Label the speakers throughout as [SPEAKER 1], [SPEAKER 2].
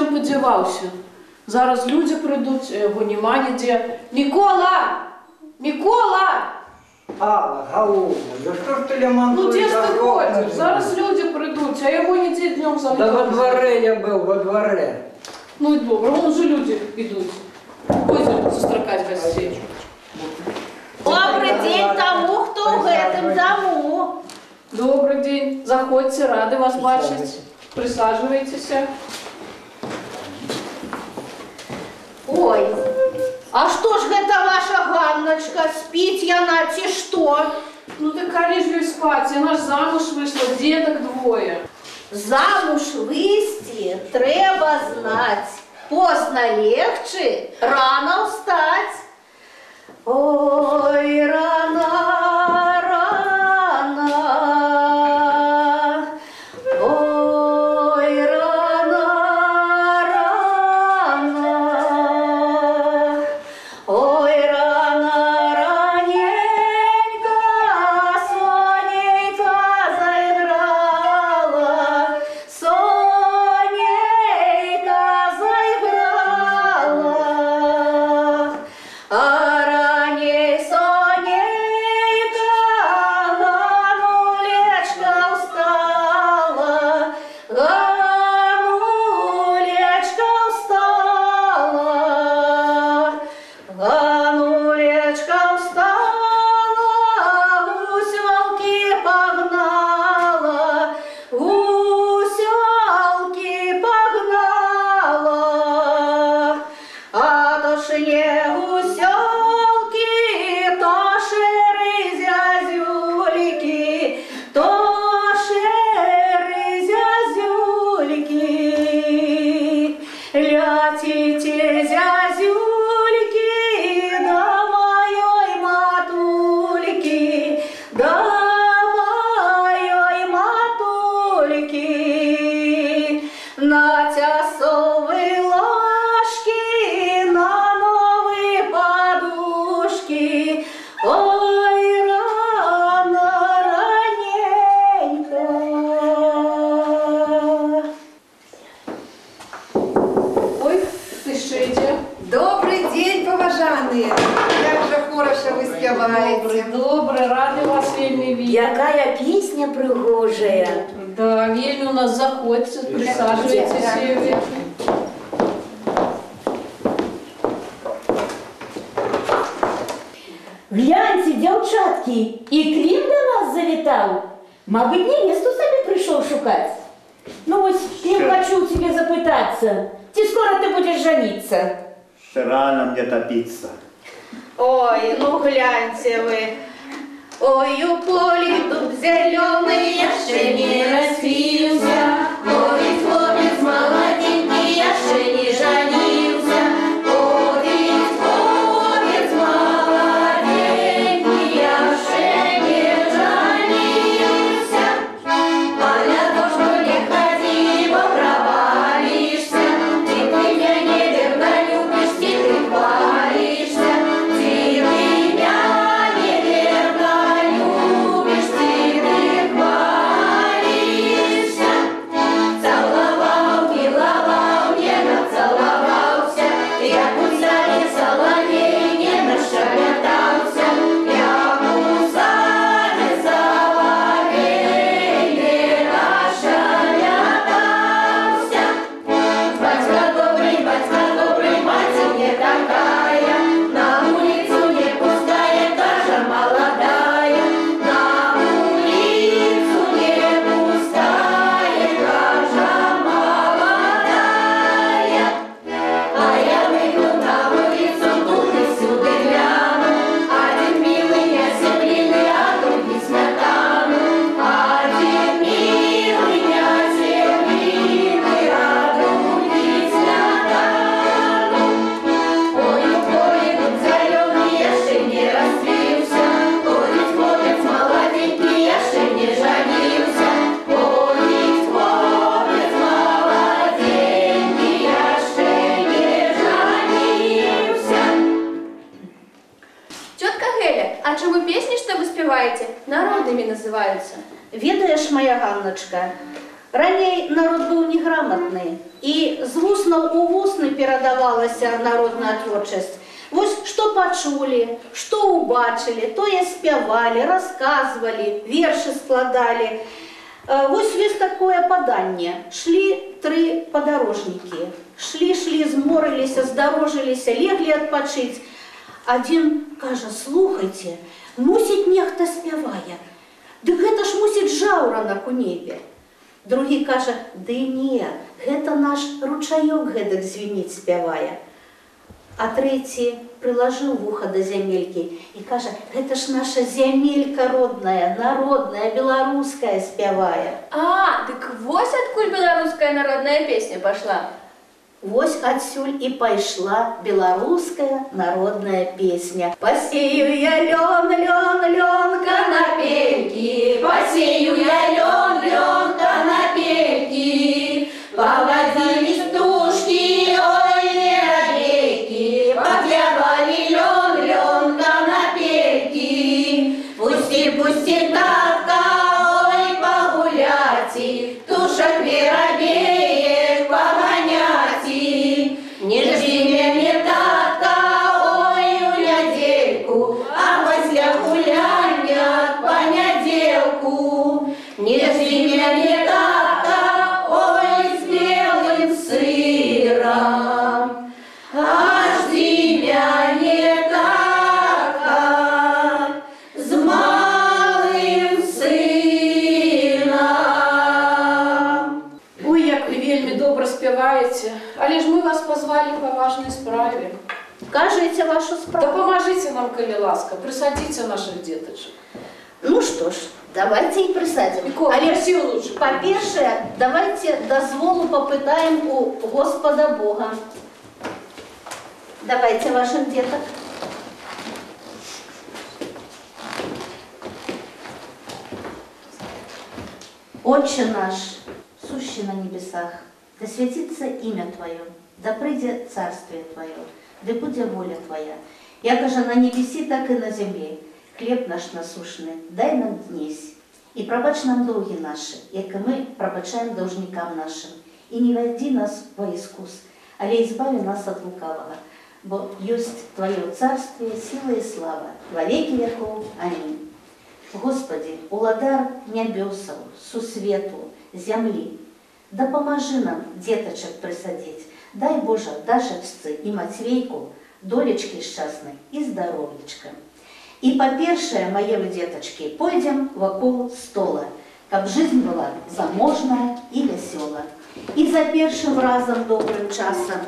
[SPEAKER 1] нічим подівався. Зараз люди прийдуть, його нема ніде. Микола! Микола!
[SPEAKER 2] Алла, голубя, да что ж ты лямантуешь?
[SPEAKER 1] Ну де ж ти ходиш? Зараз люди прийдуть, а його ніде днем за
[SPEAKER 2] Да во дворе я был, во дворе.
[SPEAKER 1] Ну і добре, вон же люди йдуть. Пойдем зустракати гостей.
[SPEAKER 3] Добрий день тому, хто в гэтым дому.
[SPEAKER 1] Добрый день. Заходьте, рады вас бачить. Присаживайтесь.
[SPEAKER 3] Ой, а что ж гэта ваша Ганночка? Спить яна ці что?
[SPEAKER 1] Ну ты коли ж ей спать? Она ж замуж вышла, деток двое.
[SPEAKER 3] Замуж выйти треба знать. Поздно легче, рано встать. Ой, рано, рано. Ой, рано, рано. Ой, рано, раненько, Сонейка заиграла, Сонейка заиграла. А раней Сонейка, Ганулечка устала, Ганулечка устала, Ганулечка устала, гуселки погнала, гуселки погнала. А то ж не гуселки, то шеры-зязюльки, то шеры-зязюльки. Лятите, зязюльки, до моей матульки, до моей матульки. На тясовые ложки, на новые подушки. Ой, рано, раненько.
[SPEAKER 1] Ой, ты ще йде.
[SPEAKER 4] Добрий день, поважані! Як же хорошо ви співаєте.
[SPEAKER 1] Добре, ради вас вельми видеть.
[SPEAKER 3] Якая песня пригожая.
[SPEAKER 1] Да, вельми у нас заходьте, присаживайтесь.
[SPEAKER 5] Гляньте, дівчатки, і Клим до нас завітав. Мабуть, невесту собі прийшов шукати. Ну ось, Клим, хочу у тебе запитатися. Ти скоро ти будеш жениться?
[SPEAKER 6] Ще рано мне топиться.
[SPEAKER 3] Ой, ну гляньте вы. Ой, у полі дуб зеленый, я ще не распился. Ой, хлопец молоденький, я ще не женился. Ой, хлопец молоденький, я ще не женился. А я то, что не ходи, провалишься. Ты меня неверно любишь, ты хвалишься. Ты меня неверно любишь, ты хвалишься. Целовал, миловал, не нацеловался. Я куда не соловей, не нашептался. Я куда не соловей, не нашептался. Батька добрый, мать не такая. На улицу не пускает даже молодая. На улицу не пускает даже молодая. А я выйду на улицу, тут и сюда гляну. Один милый неосиплый, а другой сметану. Один милый неосиплый, а другой сметану. Ой, дуб зеленый, я ще не распился. Ой, хлопец молоденький, я ще не женился. Ой, хлопец молоденький, я ще не женился.
[SPEAKER 7] Тетка Геля, а чому песни, что вы спеваете, народными называются?
[SPEAKER 3] Ведаешь, моя Ганночка, раней народ был неграмотный. грамотны. І з вусна ў вусны перадавалася народная творчасць. Вось што пачулі, што ўбачылі, тое спявалі, расказвалі, вершы складалі. Вось ёсць такое паданне. Шлі 3 падарожнікі. Шлі, зморыліся, здарожыліся, леглі адпачыць. Адзін кажа: слухайце, мусіць нехта спявае. Дык гэта ж мусіць жаўранак у небе. Другі кажа: ды не, гэта наш ручаёк гэтак звініць спявае. А трэці прылажыў вуха да зямелькі і кажа: гэта ж наша зямелька родная, народная, беларуская спявае.
[SPEAKER 7] А, дык вось адкуль беларуская народная песня пашла.
[SPEAKER 3] Вось адсюль і пайшла беларуская народная песня. Пасею я лён, канапелькі, пасею я лён, канапелькі, павадзі лістушкі, ой, верабейкі, пахлявалі лён, канапелькі, пусці, татка, ой, пагуляці, тушак верабеек паганяці. Не жди мяне, татка, ой, у нядзельку, а пасля гуляння панядзелку. Не жди мяне, татка, ой, з белым сырам, а жди мяне, татка, з малым сынам.
[SPEAKER 1] Ой, як вы вельмі добра спяваеце, але ж мы вас позвалі па важнай справе.
[SPEAKER 3] Кажыце вашу справу.
[SPEAKER 1] Дапамажыце нам, калі ласка, прысадзіце нашых дзетачак.
[SPEAKER 3] Ну что ж, давайте и присадим.
[SPEAKER 1] Микола, проси лучше.
[SPEAKER 3] По-перше, давайте дозволу попытаем у Господа Бога. Давайте ваших деток. Отче наш, сущий на небесах, да святится имя Твое, да придет царствие Твое, да будет воля Твоя, яко же на небеси, так и на земле. Хлеб наш насущный дай нам днесь, и пробачь нам долги наши, яко мы пробачаем должникам нашим. И не введи нас во искус, але избави нас от лукавого, бо есть Твое царствие, сила и слава, во веки веков. Аминь. Господи, уладар небесов, сусвету, земли, да поможи нам деточек присадить, дай Боже Дашечцы и Матвейку долечки счастной и здоровьечка. И по-першее, мои вы деточки, пойдем вокруг стола, как жизнь была заможная и весела. И за первым разом добрым часом,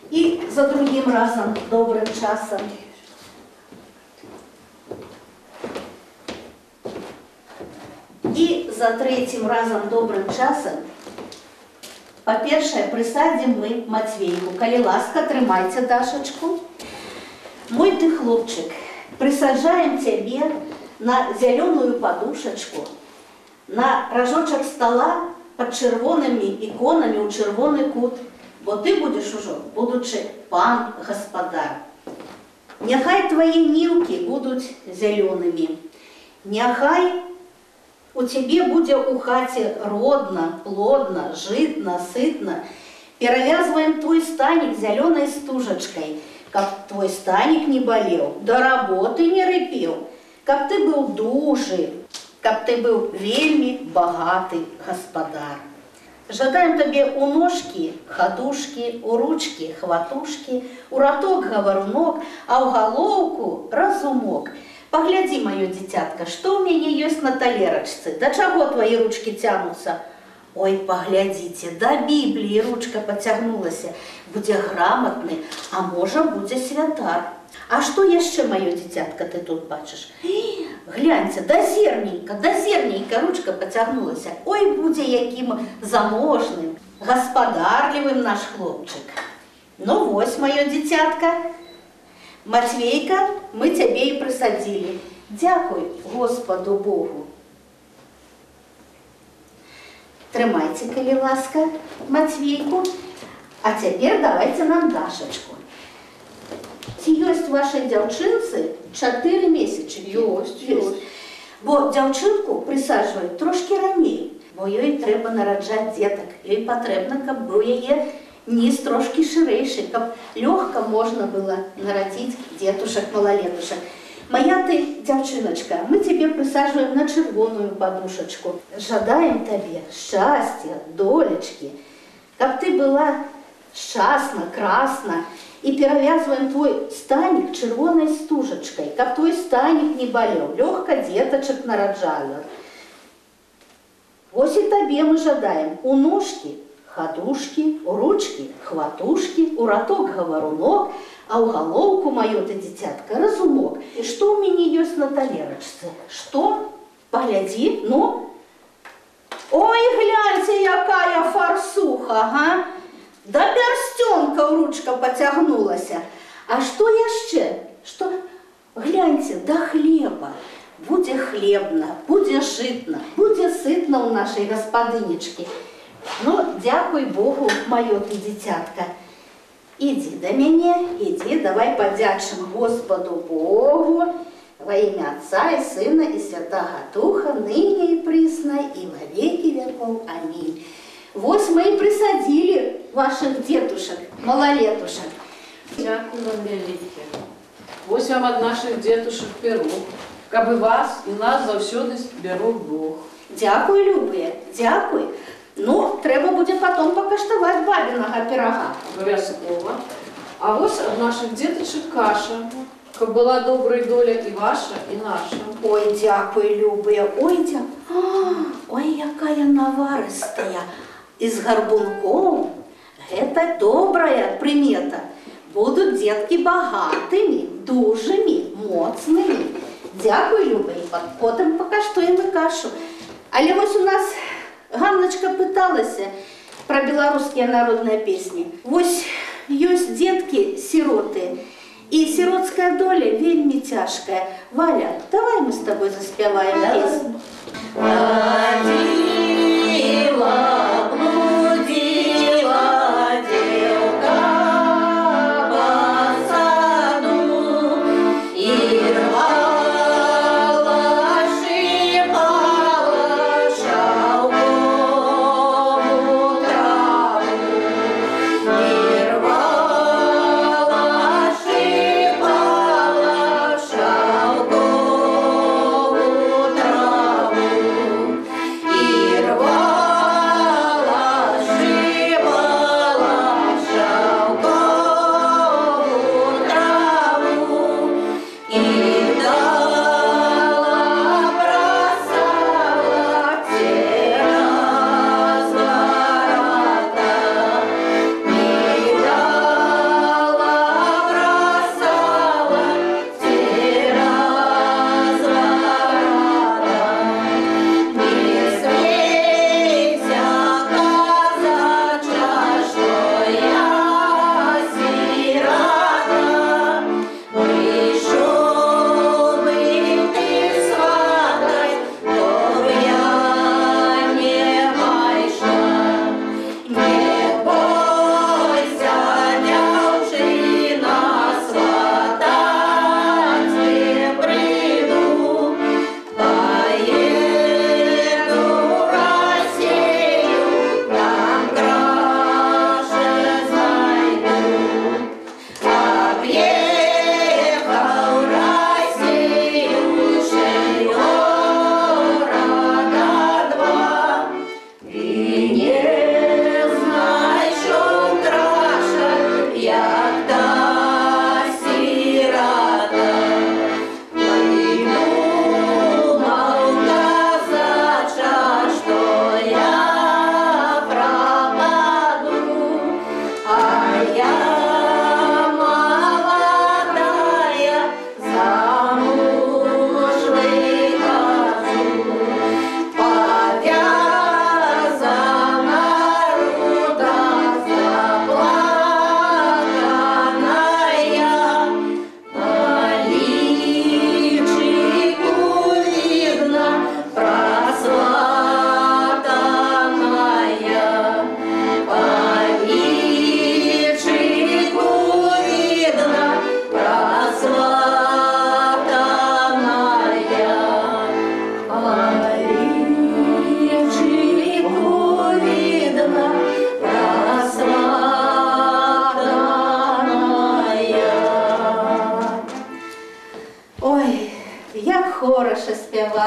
[SPEAKER 3] и за другим разом добрым часом, и за третьим разом добрым часом. По-першее, присадим мы Матвейку. Коли ласка, трымайте Дашечку. Мой ты хлопчик, присажаем тебе на зеленую подушечку, на рожочек стола под червоними иконами у червоный кут, бо ты будешь уже, будучи пан господар. Нехай твои нилки будут зелеными, нехай у тебе буде у хаті родно, плодно, житно, сытно. Перевязываем твой станик зеленой стужечкой, как твой станик не болел, до работы не рыпел, как ты был дужий, как ты был вельми богатый господар. Жадаем тебе у ножки ходушки, у ручки хватушки, у роток говорунок, а у головку разумок. Погляди, моё дзіцятка, што ў мяне ёсць на талерачцы, да чаго твои ручки тянутся? Ой, поглядите, до Библии ручка потягнулася, будзе грамотный, а можа будзе святар. А што яшчэ, моё дзіцятка, ты тут бачыш? Гляньце, да зерненька ручка потягнулася. Ой, будзе яким заможным, гаспадарлівым наш хлопчык. Ну вось, моё дзіцятка, Матвейка, мы тебе и присадили. Дякуй Господу Богу. Трымайте, коли ласка, Матвейку. А теперь давайте нам Дашечку. Ці ёсць вашей дзяўчынцы 4 месячки?
[SPEAKER 1] Ёсць.
[SPEAKER 3] Бо дзяўчынку прысаджваюць трошкі раней, бо ёй трэба нараджаць дзетак. Ёй патрэбна, каб быў яе ніз трошкі шырэйшы, каб лёгка можна было нарадзіць дзетушак-малалетушак. Моя ты, дзяўчыначка, мы тебе прысаджваем на чырвоную падушачку. Жадаем табе шчасця, долечкі, каб ты была шчасна, красна, і перавязваем твой станік чырвонай стужачкай, каб твой станік не балеў, лёгка дзетачак нараджала. Вось і табе мы жадаем у ножкі хадушкі, у ручкі хватушкі, у раток гаварунок, а ў галоўку маё ты, дзіцятка, разумок. І што ў мяне ёсць на талерачцы? Што? Паглядзі, ну. Ой, гляньце, якая фарсуха, га? Да пярсцёнка ручка пацягнулася. А што яшчэ? Што? Гляньце, да хлеба. Будзе хлебна, будзе жытна, будзе сытна ў нашай гаспадынечкі. Ну, дзякуй Богу, маё ты, дзіцятка. Ідзі да мяне, ідзі, давай падзякчым Господу Богу во імя Отца і Сына і Святага Духа, ныне і прысна, і во векі веков. Амінь. Вось мы і прысадзілі вашых дзетушак, малалетушак.
[SPEAKER 1] Дякую вам вялікі. Вось вам ад нашых дзетушак пірог, каб і вас, і нас заўсёды бярог Бог.
[SPEAKER 3] Дзякуй, любыя, дзякуй. Ну, трэба будзе потом пакаштаваць бабінага пірага.
[SPEAKER 1] Абавязкова. А вось ад нашых дзетачак каша, каб была добрая доля і ваша, і наша.
[SPEAKER 3] Ой, дзякуй, любыя, ой, дзякуй. Ой, якая наварыстая. І з гарбунком. Гэта добрая прымета. Будуць дзеткі багатымі, дужымі, моцнымі. Дзякуй, любыя, потым пакаштуем і кашу. Але вось у нас Ганначка пыталася пра беларускія народныя песні. Вось ёсць дзеткі-сіроты, і сіроцкая доля вельмі цяжкая. Валя, давай мы з табой заспяваем песню. Ходила, блудила дзеўка па саду і рвала, шипала шаўкову траву, і рвала, шипала шаўкову траву.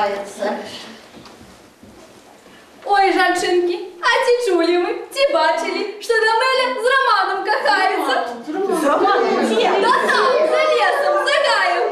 [SPEAKER 3] называется.
[SPEAKER 7] Ой, жанчинки, а ці чули ви, ці бачили, що Дамеля з Романом кохається?
[SPEAKER 3] С Романом где?
[SPEAKER 7] Да там, за лесом, за гаєм.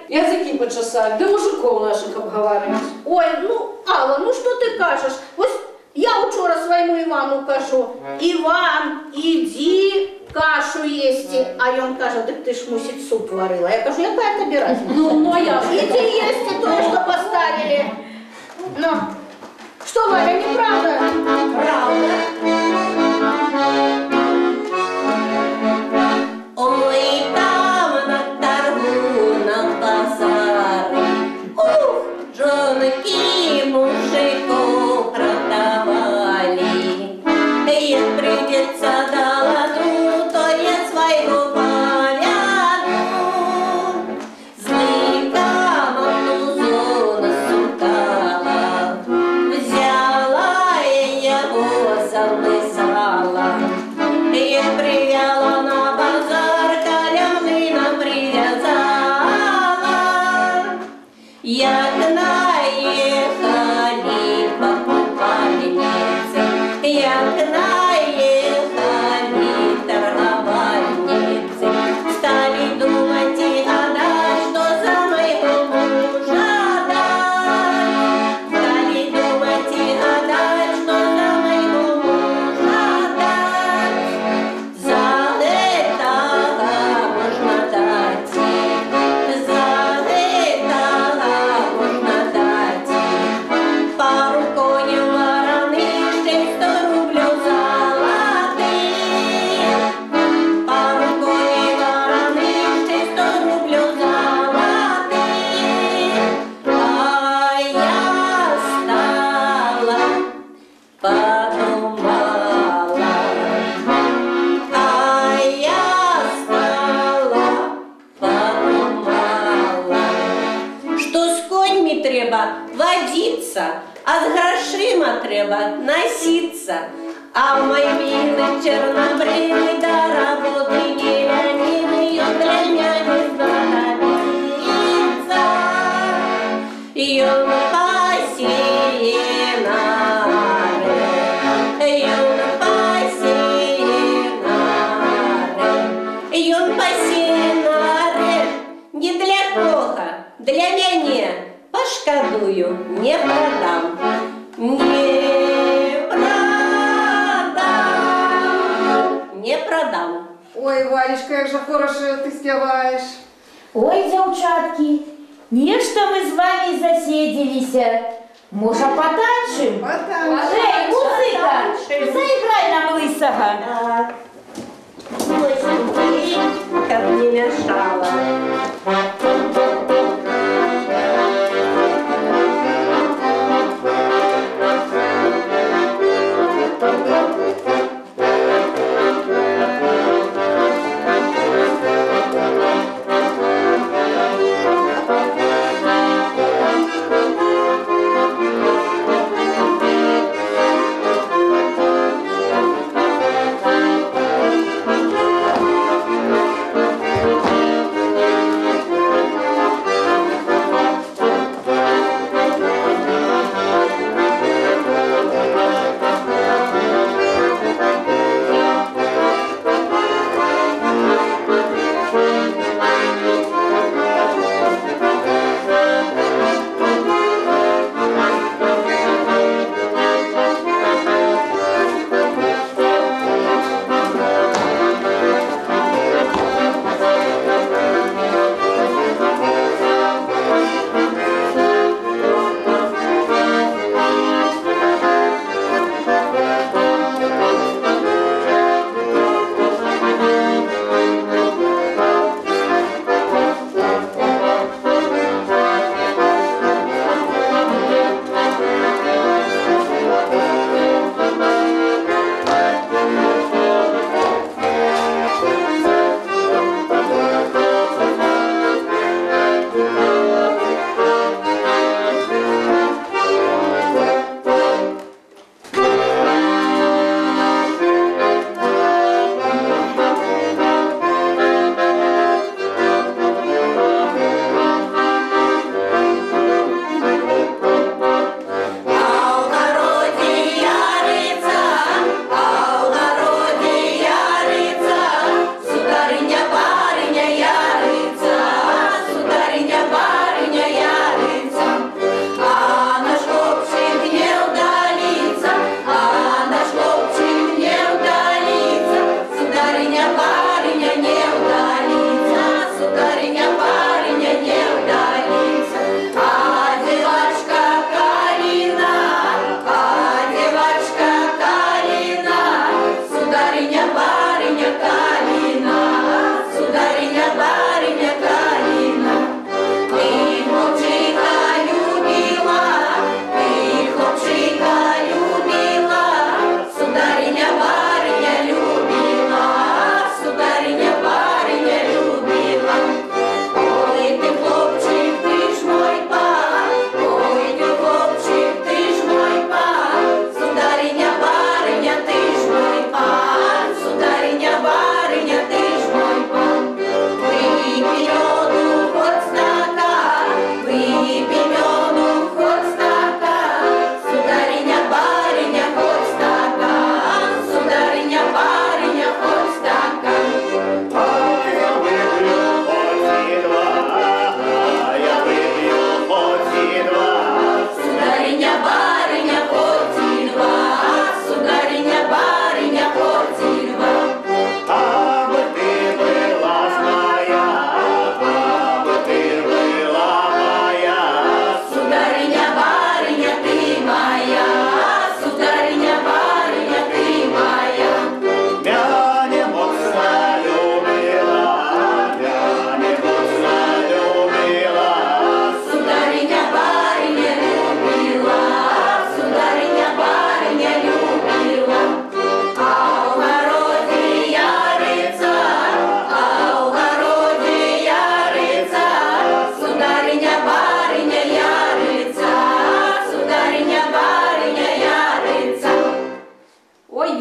[SPEAKER 1] Языки почесать, да мужиков наших обговаривать.
[SPEAKER 3] Ой, ну, Алла, ну что ты кажешь? Вот я вчора своему Ивану кажу: Иван, иди кашу есть. А он каже: так ты ж мусить суп варила. Я кажу: яка тобі разница?
[SPEAKER 1] Ну, а я
[SPEAKER 3] Иди есть то, что поставили. Ну, что, Валя, неправда? Правда.
[SPEAKER 8] Ой, там на торгу, на базаре, ух, жонки мужику продавали. Ей придется до ладу, то я своего повяну. Злыка мотузу насукала, взяла и его замысала. И привела на базар, каляны привязала. Як наехали покупальницы, як наехали торговальницы, стали думать и гадать, что за моего мужа дать. Стали думать и гадать, что за моего мужа дать. За этого можно дать, за этого можно дать. Пару коней вороных, 100 рублей золотых. Пару коней вороных, 100 рублей золотых. А я стала, подумала. А я стала, подумала, що з коньми треба водиться, а з грошима треба носиться. А в мой милый чернобрылый до работы не ленивый, он для меня не знадобится. И он пассионары, и он пассионары, и он пассионары. Не для кого, для меня, пошкодую, не продам. Не продам, не продам.
[SPEAKER 4] Ой, Валечка, як же хорошо ти співаєш.
[SPEAKER 5] Ой, девчатки, нечто мы с вами заседились. Может, потанчим?
[SPEAKER 4] Потанчим.
[SPEAKER 5] Эй, музыка, заиграй нам лысого.
[SPEAKER 8] Так, ой, смотри, как не мешало.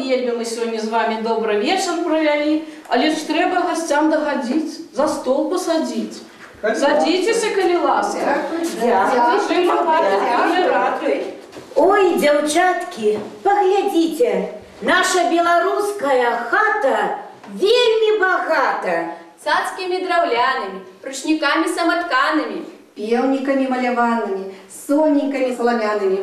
[SPEAKER 1] вельмі мы сёння з вами добры вечар правялі, але ж трэба гасцям дагадзіць, за стол пасадзіць. Садзіцеся, калі ласка. Дякую, дякую.
[SPEAKER 5] Ой, девчатки, поглядите, наша белорусская хата вельми богата.
[SPEAKER 7] Цацкімі драўлянымі, ручнікамі саматканымі.
[SPEAKER 4] Пеўнікамі маляванымі, соненькамі саламянымі.